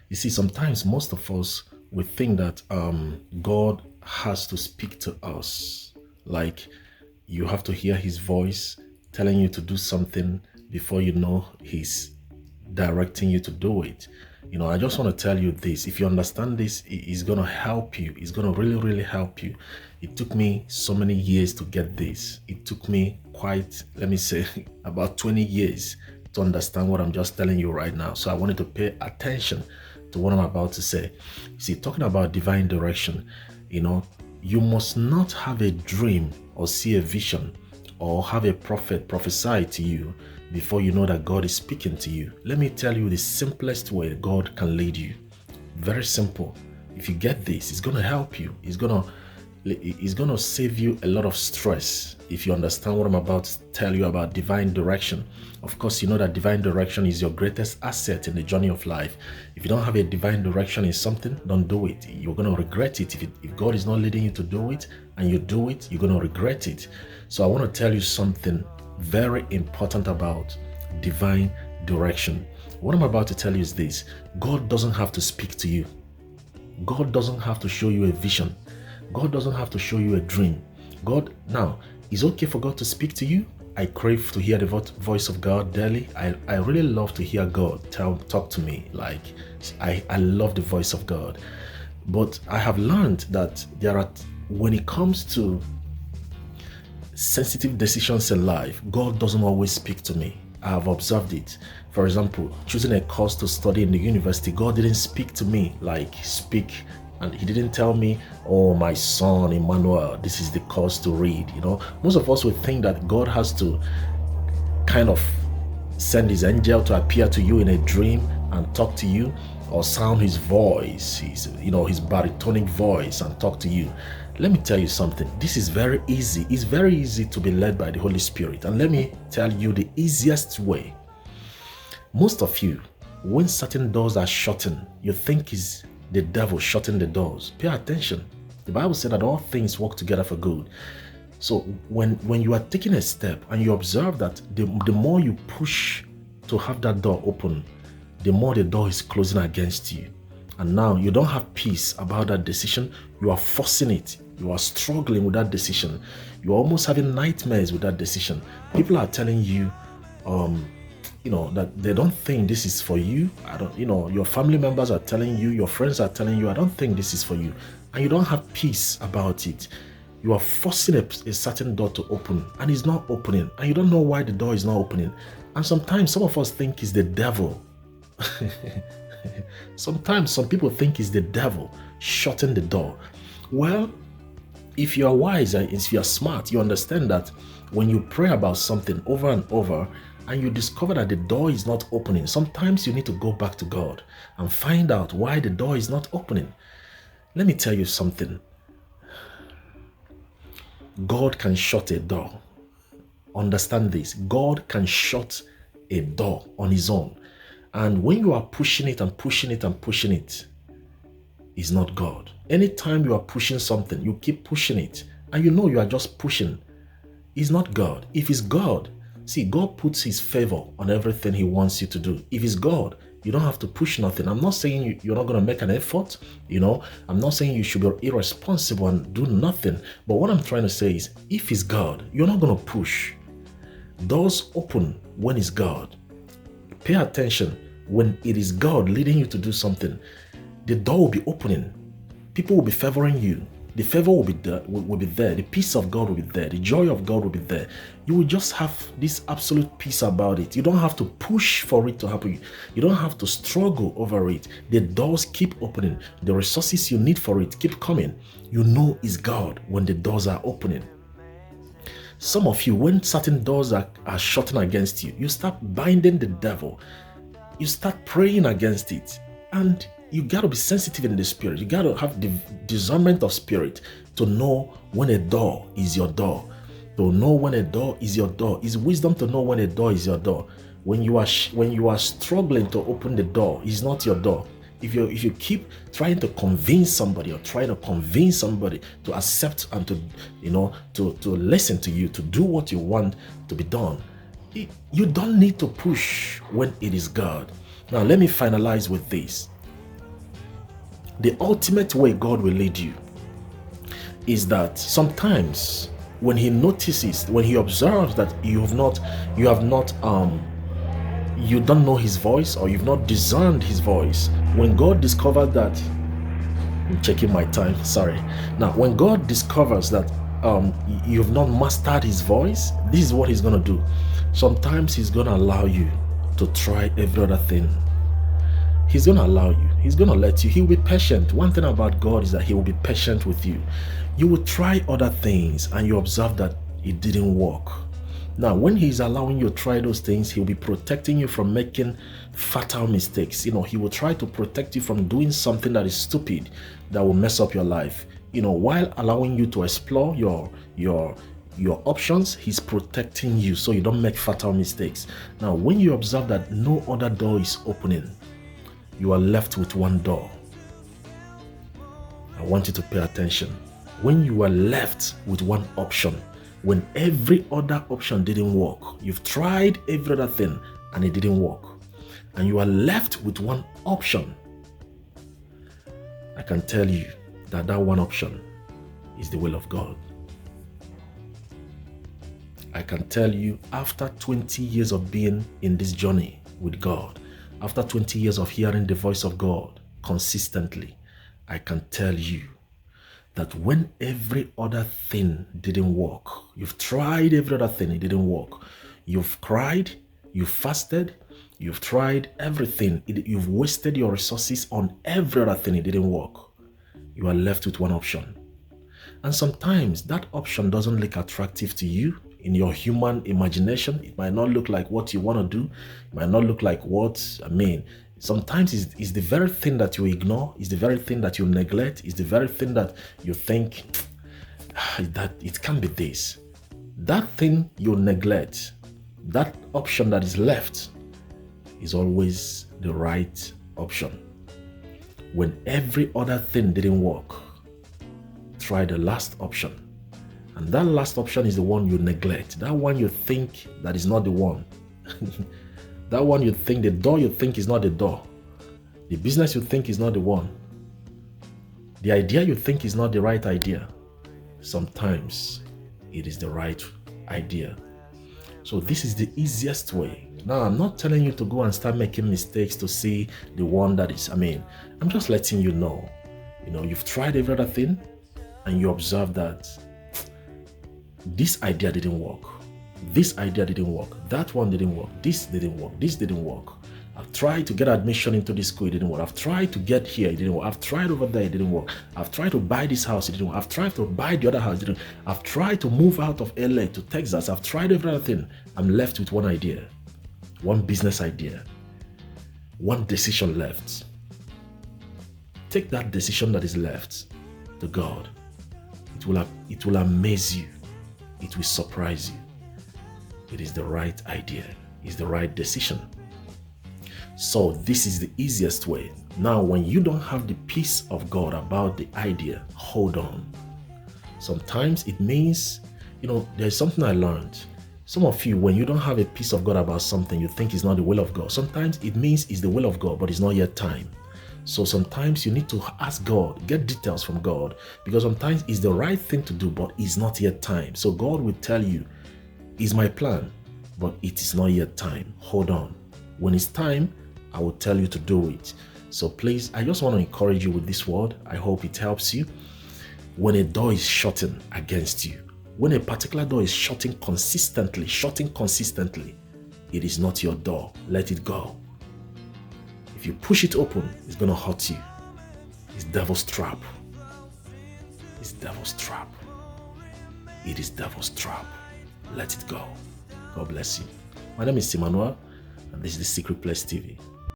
You see, sometimes most of us we think that God has to speak to us. Like you have to hear his voice telling you to do something before you know he's directing you to do it. I just want to tell you this. If you understand this, it's going to help you. It's going to really, really help you. It took me so many years to get this. It took me quite, let me say, about 20 years to understand what I'm just telling you right now. So I wanted to pay attention to what I'm about to say. See, talking about divine direction, you must not have a dream or see a vision or have a prophet prophesy to you before you know that God is speaking to you. Let me tell you the simplest way God can lead you. Very simple. If you get this, it's going to help you. It's going to save you a lot of stress if you understand what I'm about to tell you about divine direction. Of course, you know that divine direction is your greatest asset in the journey of life. If you don't have a divine direction in something, don't do it. You're going to regret it. If God is not leading you to do it and you do it, you're going to regret it. So I want to tell you something very important about divine direction. What I'm about to tell you is this: God doesn't have to speak to you. God doesn't have to show you a vision. God doesn't have to show you a dream. Now, it's okay for God to speak to you. I crave to hear the voice of God daily. I really love to hear God talk to me. Like, I love the voice of God. But I have learned that when it comes to sensitive decisions in life, God doesn't always speak to me. I have observed it. For example, choosing a course to study in the university, God didn't speak to me and he didn't tell me, oh, my son Emmanuel, this is the course to read. Most of us would think that God has to kind of send his angel to appear to you in a dream and talk to you, or sound his voice, his baritonic voice, and talk to you. Let me tell you something. This is very easy. It's very easy to be led by the Holy Spirit. And let me tell you the easiest way. Most of you, when certain doors are shutting, you think it's the devil shutting the doors. Pay attention. The Bible said that all things work together for good. So when you are taking a step and you observe that the more you push to have that door open, the more the door is closing against you. And now you don't have peace about that decision. You are forcing it. You are struggling with that decision. You are almost having nightmares with that decision. People are telling you, that they don't think this is for you. Your family members are telling you, your friends are telling you, I don't think this is for you. And you don't have peace about it. You are forcing a certain door to open and it's not opening. And you don't know why the door is not opening. And sometimes some of us think it's the devil. Sometimes some people think it's the devil shutting the door. Well, if you are wise and if you are smart, you understand that when you pray about something over and over and you discover that the door is not opening, sometimes you need to go back to God and find out why the door is not opening. Let me tell you something. God can shut a door. Understand this. God can shut a door on his own. And when you are pushing it and pushing it and pushing it, it's not God. Anytime you are pushing something, you keep pushing it, and you are just pushing, it's not God. If it's God, see, God puts his favor on everything he wants you to do. If it's God, you don't have to push nothing. I'm not saying you're not going to make an effort. I'm not saying you should be irresponsible and do nothing. But what I'm trying to say is, if it's God, you're not going to push. Doors open when it's God. Pay attention. When it is God leading you to do something, the door will be opening. People will be favoring you. The favor will be there. The peace of God will be there. The joy of God will be there. You will just have this absolute peace about it. You don't have to push for it to happen. You don't have to struggle over it. The doors keep opening. The resources you need for it keep coming. You know it's God when the doors are opening. Some of you, when certain doors are shutting against you, you start binding the devil. You start praying against it. And you got to be sensitive in the spirit. You got to have the discernment of spirit to know when a door is your door. To know when a door is your door. It's wisdom to know when a door is your door. When you are struggling to open the door, it's not your door. If you keep trying to convince somebody or trying to convince somebody to accept and to listen to you, to do what you want to be done, you don't need to push when it is God. Now let me finalize with this. The ultimate way God will lead you is that sometimes when he notices, when he observes that you don't know his voice, or you've not discerned his voice, when God discovered that, I'm checking my time, sorry. Now, when God discovers that you've not mastered his voice, this is what he's going to do. Sometimes he's going to allow you to try every other thing. He's going to allow you. He's going to let you. He will be patient. One thing about God is that he will be patient with you. You will try other things and you observe that it didn't work. Now, when he's allowing you to try those things, he'll be protecting you from making fatal mistakes. He will try to protect you from doing something that is stupid, that will mess up your life. While allowing you to explore your options, he's protecting you so you don't make fatal mistakes. Now, when you observe that no other door is opening, you are left with one door. I want you to pay attention. When you are left with one option, when every other option didn't work, you've tried every other thing and it didn't work, and you are left with one option, I can tell you that one option is the will of God. I can tell you, after 20 years of being in this journey with God, after 20 years of hearing the voice of God consistently, I can tell you that when every other thing didn't work, you've tried every other thing, it didn't work. You've cried, you've fasted, you've tried everything. You've wasted your resources on every other thing, it didn't work. You are left with one option. And sometimes that option doesn't look attractive to you in your human imagination. It might not look like what you want to do. It might not look like sometimes it's the very thing that you ignore, it's the very thing that you neglect, it's the very thing that you think that it can't be this. That thing you neglect, that option that is left, is always the right option. When every other thing didn't work, try the last option. And that last option is the one you neglect. That one you think that is not the one. That one you think, the door you think is not the door. The business you think is not the one. The idea you think is not the right idea. Sometimes it is the right idea. So this is the easiest way. Now, I'm not telling you to go and start making mistakes to see the one that is, I'm just letting you know. You've tried every other thing and you observe that this idea didn't work. This idea didn't work. That one didn't work. This didn't work. This didn't work. I've tried to get admission into this school, it didn't work. I've tried to get here, it didn't work. I've tried over there, it didn't work. I've tried to buy this house, it didn't work. I've tried to buy the other house, it didn't work. I've tried to move out of LA to Texas. I've tried everything. I'm left with one idea, one business idea, one decision left. Take that decision that is left to God. It will amaze you. It will surprise you. It is the right idea. It's the right decision. So this is the easiest way. Now, when you don't have the peace of God about the idea, hold on. Sometimes it means, there's something I learned. Some of you, when you don't have a peace of God about something, you think it's not the will of God. Sometimes it means it's the will of God, but it's not yet time. So sometimes you need to ask God, get details from God, because sometimes it's the right thing to do, but it's not yet time. So God will tell you, it's my plan, but it is not yet time. Hold on. When it's time, I will tell you to do it. So please, I just want to encourage you with this word. I hope it helps you. When a door is shutting against you, when a particular door is shutting consistently, it is not your door. Let it go. If you push it open, it's going to hurt you. It's devil's trap. It's devil's trap. It is devil's trap. Let it go. God bless you. My name is Emmanuel, and this is The Secret Place TV.